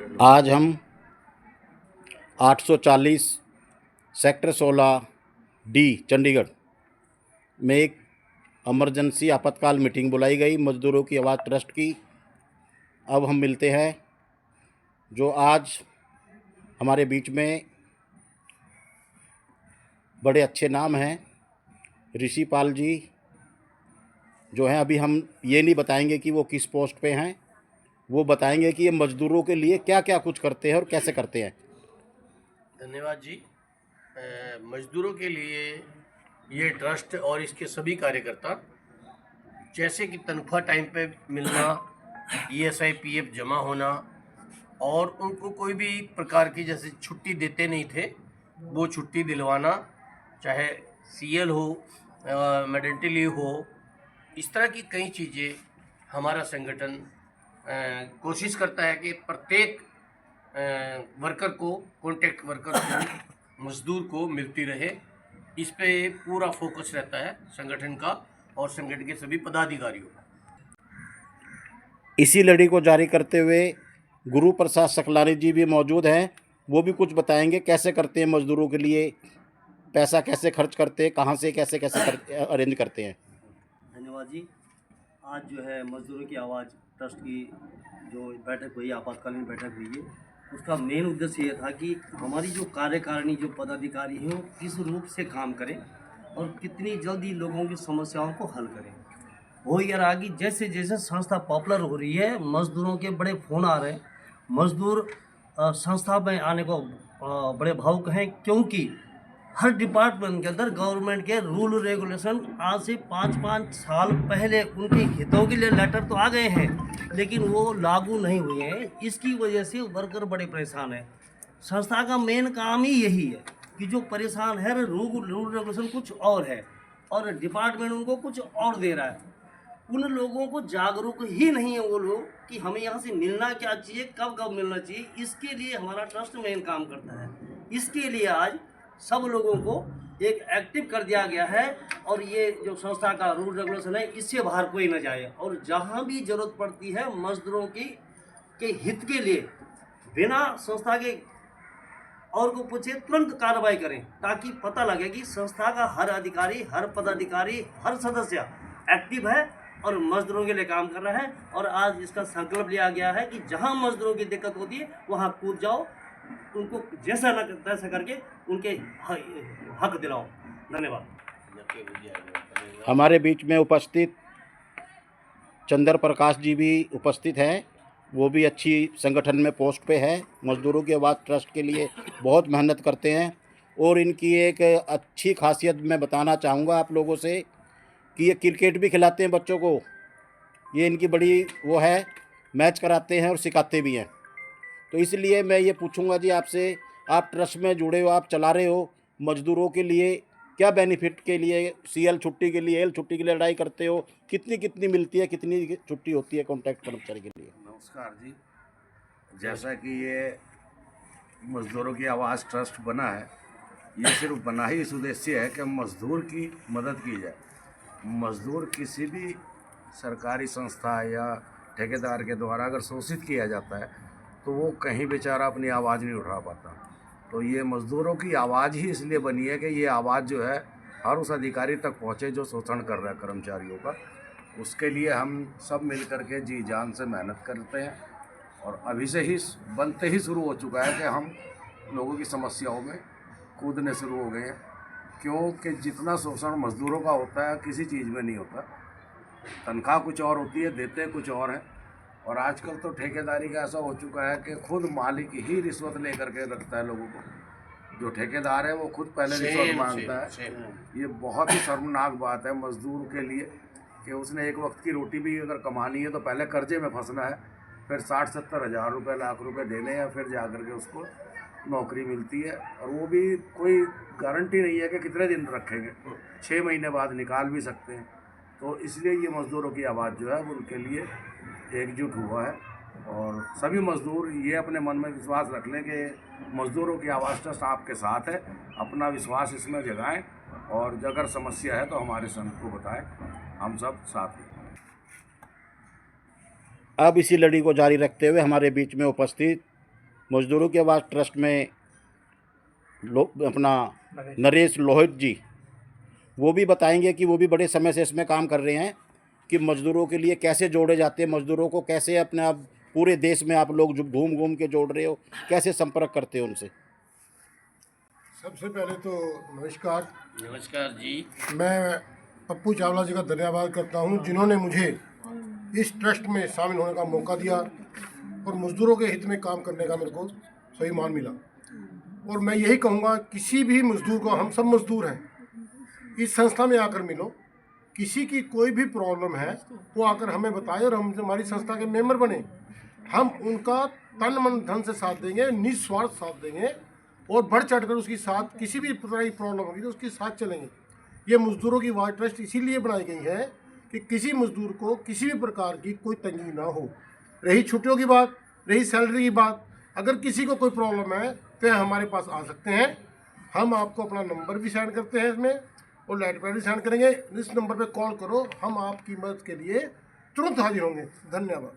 आज हम 840 sector 16 D Chandigarh में एक इमरजेंसी आपातकाल मीटिंग बुलाई गई मज़दूरों की आवाज़ ट्रस्ट की। अब हम मिलते हैं जो आज हमारे बीच में बड़े अच्छे नाम हैं, ऋषि पाल जी जो हैं। अभी हम ये नहीं बताएंगे कि वो किस पोस्ट पे हैं, वो बताएंगे कि ये मज़दूरों के लिए क्या क्या कुछ करते हैं और कैसे करते हैं। धन्यवाद जी। मजदूरों के लिए ये ट्रस्ट और इसके सभी कार्यकर्ता, जैसे कि तनख्वाह टाइम पे मिलना, ESI PF जमा होना और उनको कोई भी प्रकार की जैसे छुट्टी देते नहीं थे वो छुट्टी दिलवाना, चाहे CL हो, मेडर्निटी लीव हो, इस तरह की कई चीज़ें हमारा संगठन कोशिश करता है कि प्रत्येक वर्कर को, कॉन्ट्रैक्ट वर्कर को, मजदूर को मिलती रहे। इस पे पूरा फोकस रहता है संगठन का और संगठन के सभी पदाधिकारियों का। इसी लड़ी को जारी करते हुए गुरु प्रसाद सकलानी जी भी मौजूद हैं। वो भी कुछ बताएंगे कैसे करते हैं मज़दूरों के लिए, पैसा कैसे खर्च करते हैं, कहाँ से कैसे कैसे अरेंज करते हैं। धन्यवाद जी। आज जो है मजदूरों की आवाज़ ट्रस्ट की जो बैठक हुई, आपातकालीन बैठक हुई है, उसका मेन उद्देश्य ये था कि हमारी जो कार्यकारिणी, जो पदाधिकारी हैं, वो किस रूप से काम करें और कितनी जल्दी लोगों की समस्याओं को हल करें। हो ये रहा कि जैसे जैसे संस्था पॉपुलर हो रही है, मजदूरों के बड़े फ़ोन आ रहे हैं। मजदूर संस्था में आने को बड़े भावुक हैं, क्योंकि हर डिपार्टमेंट के अंदर गवर्नमेंट के रूल रेगुलेशन आज से 5-5 साल पहले उनके हितों के लिए लेटर तो आ गए हैं, लेकिन वो लागू नहीं हुए हैं। इसकी वजह से वर्कर बड़े परेशान हैं। संस्था का मेन काम ही यही है कि जो परेशान है, रूल रेगुलेशन कुछ और है और डिपार्टमेंट उनको कुछ और दे रहा है। उन लोगों को जागरूक ही नहीं है वो लोग कि हमें यहाँ से मिलना क्या चाहिए, कब कब मिलना चाहिए। इसके लिए हमारा ट्रस्ट मेन काम करता है। इसके लिए आज सब लोगों को एक एक्टिव कर दिया गया है और ये जो संस्था का रूल रेगुलेशन है, इससे बाहर कोई न जाए और जहाँ भी ज़रूरत पड़ती है मजदूरों के हित के लिए बिना संस्था के और को पूछे तुरंत कार्रवाई करें, ताकि पता लगे कि संस्था का हर अधिकारी, हर पदाधिकारी, हर सदस्य एक्टिव है और मजदूरों के लिए काम कर रहा है। और आज इसका संकल्प लिया गया है कि जहां मजदूरों की दिक्कत होती है वहां कूद जाओ, उनको जैसा न तैसा करके उनके हक दिलाओ। धन्यवाद। हमारे बीच में उपस्थित चंद्र प्रकाश जी भी उपस्थित हैं। वो भी अच्छी संगठन में पोस्ट पे है, मज़दूरों की आवाज़ ट्रस्ट के लिए बहुत मेहनत करते हैं। और इनकी एक अच्छी खासियत मैं बताना चाहूँगा आप लोगों से कि ये क्रिकेट भी खिलाते हैं बच्चों को। ये इनकी बड़ी वो है, मैच कराते हैं और सिखाते भी हैं। तो इसलिए मैं ये पूछूंगा जी आपसे, आप ट्रस्ट में जुड़े हो, आप चला रहे हो, मज़दूरों के लिए क्या बेनिफिट के लिए, CL छुट्टी के लिए, L छुट्टी के लिए लड़ाई करते हो, कितनी कितनी मिलती है, कितनी छुट्टी होती है कॉन्ट्रैक्ट कर्मचारी के लिए। नमस्कार जी। जैसा कि ये मज़दूरों की आवाज़ ट्रस्ट बना है, ये सिर्फ बना ही इस उद्देश्य है कि मज़दूर की मदद की जाए। मज़दूर किसी भी सरकारी संस्था या ठेकेदार के द्वारा अगर शोषित किया जाता है तो वो कहीं बेचारा अपनी आवाज़ नहीं उठा पाता। तो ये मज़दूरों की आवाज़ ही इसलिए बनी है कि ये आवाज़ जो है हर उस अधिकारी तक पहुँचे जो शोषण कर रहा है कर्मचारियों का। उसके लिए हम सब मिल कर के जी जान से मेहनत करते हैं और अभी से ही बनते ही शुरू हो चुका है कि हम लोगों की समस्याओं में कूदने शुरू हो गए हैं, क्योंकि जितना शोषण मज़दूरों का होता है किसी चीज़ में नहीं होता। तनख्वाह कुछ और होती है, देते कुछ और हैं। और आजकल तो ठेकेदारी का ऐसा हो चुका है कि खुद मालिक ही रिश्वत लेकर के रखता है लोगों को। जो ठेकेदार है वो खुद पहले रिश्वत मांगता है। ये बहुत ही शर्मनाक बात है मज़दूर के लिए कि उसने एक वक्त की रोटी भी अगर कमानी है तो पहले कर्जे में फंसना है, फिर 60-70 हज़ार रुपये, लाख रुपए देने हैं, फिर जा कर के उसको नौकरी मिलती है। और वो भी कोई गारंटी नहीं है कि कितने दिन रखेंगे, 6 महीने बाद निकाल भी सकते हैं। तो इसलिए ये मज़दूरों की आवाज़ जो है वो उनके लिए एकजुट हुआ है। और सभी मज़दूर ये अपने मन में विश्वास रख लें कि मज़दूरों की आवाज़ ट्रस्ट आपके साथ है। अपना विश्वास इसमें जगाएं और अगर समस्या है तो हमारे संघ को बताएं, हम सब साथ हैं। अब इसी लड़ी को जारी रखते हुए हमारे बीच में उपस्थित मज़दूरों की आवाज़ ट्रस्ट में अपना नरेश लोहित जी, वो भी बताएंगे कि वो भी बड़े समय से इसमें काम कर रहे हैं कि मज़दूरों के लिए कैसे जोड़े जाते हैं, मज़दूरों को कैसे अपने आप पूरे देश में आप लोग जो घूम घूम के जोड़ रहे हो, कैसे संपर्क करते हो उनसे। सबसे पहले तो नमस्कार। नमस्कार जी। मैं पप्पू चावला जी का धन्यवाद करता हूं जिन्होंने मुझे इस ट्रस्ट में शामिल होने का मौका दिया और मज़दूरों के हित में काम करने का मेरे को सही मान मिला। और मैं यही कहूँगा, किसी भी मज़दूर को, हम सब मज़दूर हैं, इस संस्था में आकर मिलो। किसी की कोई भी प्रॉब्लम है वो आकर हमें बताए और हम हमारी संस्था के मेंबर बने। हम उनका तन मन धन से साथ देंगे, निस्वार्थ साथ देंगे और बढ़ चढ़कर उसकी साथ, किसी भी प्रकार की प्रॉब्लम होगी तो उसके साथ चलेंगे। ये मज़दूरों की आवाज़ ट्रस्ट इसीलिए बनाई गई है कि किसी मज़दूर को किसी भी प्रकार की कोई तंगी ना हो। रही छुट्टियों की बात, रही सैलरी की बात, अगर किसी को कोई प्रॉब्लम है तो हमारे पास आ सकते हैं। हम आपको अपना नंबर भी सेंड करते हैं इसमें और लेटर भी सेंड करेंगे। इस नंबर पे कॉल करो, हम आपकी मदद के लिए तुरंत हाजिर होंगे। धन्यवाद।